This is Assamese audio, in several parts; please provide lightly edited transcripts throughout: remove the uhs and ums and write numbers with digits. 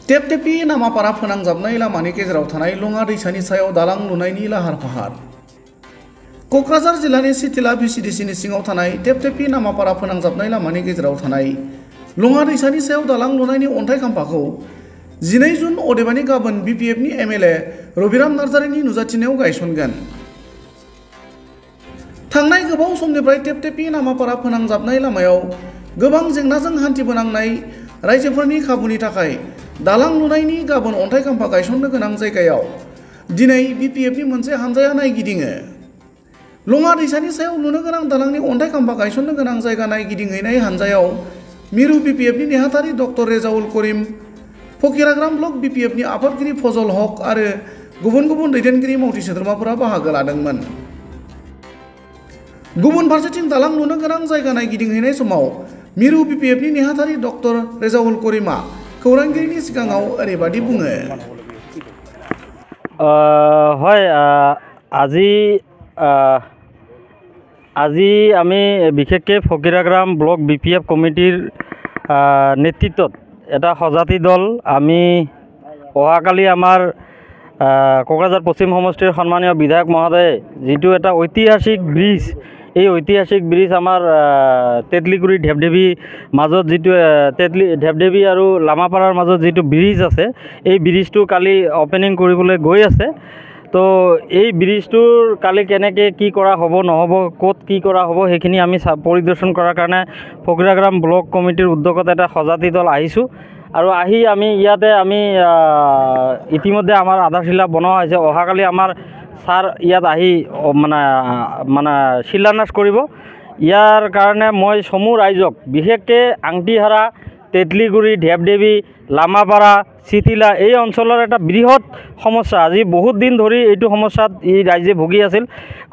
टेपटेपि नामापारा फोनांजाबनाय लामानि गेजेराव थानाय लङा दैसानि सायाव दालां लुनायनि लाहार फाहार। क'क्राझार जिल्लानि सिथिला भिसिडिसिनि सिङाव थानाय टेपटेपि नामापारा फोनांजाबनाय लामानि गेजेराव थानाय लङा दैसानि सायाव दालां लुनायनि अन्थाइ खाम्फाखौ 12 जुन अदेबानि गाबोन बिपिएफनि एमएलए रबिराम नार्जारिनि नुजाथिनायाव गायसनगोन। थांनाय गोबाव समनिफ्राय टेपटेपि नामापारा फोनांजाबनाय लामायाव गोबां जेंनाजों हान्थिबोनांनाय रायजोफोरनि खाबुनि थाखाय दालां लुनायनि गाबोन अन्थाइ खाम्फा गायसननो गोनां जायगायाव दिनै बिपिएफनि मोनसे हानजाया नायगिदिङो। लङा दैसानि सायाव लुनो गोनां दालांनि अन्थाइ खाम्फा गायसननो गोनां जायगा नायगिदिंहैनाय हानजायाव मिरु बिपिएफनि नेहाथारि डक्टर रेजाउल करिम, फकिराग्राम ब्लक बिपिएफनि आफादगिरि फजल हक आरो गुबुन गुबुन दैदेनगिरि मावथि सोद्रोमाफोरा बाहागो लादोंमोन। गुबुन फारसेथिं दालां लुनो गोनां जायगा नायगिदिंहैनाय समाव मिरु बिपिएफनि नेहाथारि डक्टर रेजाउल करिमा खौरांगिरिनि सिगाङाव ओरैबादि बुङो। হয়, আজি আমি বিশেষকৈ ফকিৰাগ্ৰাম ব্লক বিপিএফ কমিটিৰ নেতৃত্বত এটা সজাতি দল আমি অহাকালি আমাৰ কোকৰাঝাৰ পশ্চিম সমষ্টিৰ সন্মানীয় বিধায়ক মহোদয়ে যিটো এটা ঐতিহাসিক ব্ৰিজ, এই ঐতিহাসিক ব্ৰিজ আমাৰ তেতলিগুৰি ঢেপঢেপি মাজত যিটো ঢেপঢেপি আৰু লামাপাৰাৰ মাজত যিটো ব্ৰিজ আছে, এই ব্ৰিজটো কালি অপেনিং কৰিবলৈ গৈ আছে। তো এই ব্ৰিজটোৰ কালি কেনেকৈ কি কৰা হ'ব নহ'ব, ক'ত কি কৰা হ'ব, সেইখিনি আমি পৰিদৰ্শন কৰাৰ কাৰণে ফকিৰাগ্ৰাম ব্লক কমিটিৰ উদ্যোগত এটা সজাতি দল আহিছোঁ। আৰু আহি আমি ইয়াতে ইতিমধ্যে আমাৰ আধাৰশিলা বনোৱা হৈছে। অহাকালি আমাৰ ছাৰ ইয়াত আহি মানে শিলান্যাস কৰিব। ইয়াৰ কাৰণে মই সমূহ ৰাইজক, বিশেষকৈ আংটিহাৰা, তেতলিগুৰি, ঢেপঢেপি, লামাপাৰা, চিতিলা এই অঞ্চলৰ এটা বৃহৎ সমস্যা, আজি বহুত দিন ধৰি এইটো সমস্যাত এই ৰাইজে ভুগি আছিল।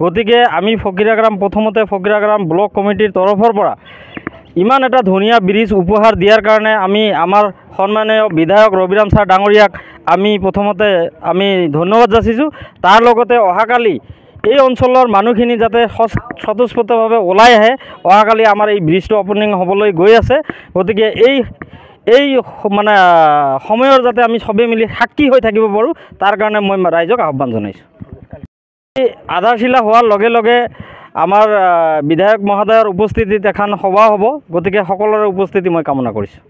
গতিকে আমি প্ৰথমতে ফকিৰাগ্ৰাম ব্লক কমিটিৰ তৰফৰ পৰা ইমান এটা ধুনীয়া ব্ৰিজ উপহাৰ দিয়াৰ কাৰণে আমি আমাৰ সন্মানীয় বিধায়ক ৰবিৰাম ছাৰ ডাঙৰীয়াক প্ৰথমতে আমি ধন্যবাদ যাচিছোঁ। তাৰ লগতে অহাকালি এই অঞ্চলৰ মানুহখিনি যাতে স্বতঃস্ফূৰ্তভাৱে ওলাই আহে। অহাকালি আমাৰ এই ব্ৰিজটো অপেনিং হ'বলৈ গৈ আছে। গতিকে এই সময়ৰ যাতে আমি সবেই মিলি সাক্ষী হৈ থাকিব পাৰোঁ, তাৰ কাৰণে মই ৰাইজক আহ্বান জনাইছোঁ। এই আধাৰশিলা হোৱাৰ লগে লগে আমাৰ বিধায়ক মহোদয়ৰ উপস্থিতিত এখন সভা হ'ব। গতিকে সকলোৰে উপস্থিতি মই কামনা কৰিছোঁ।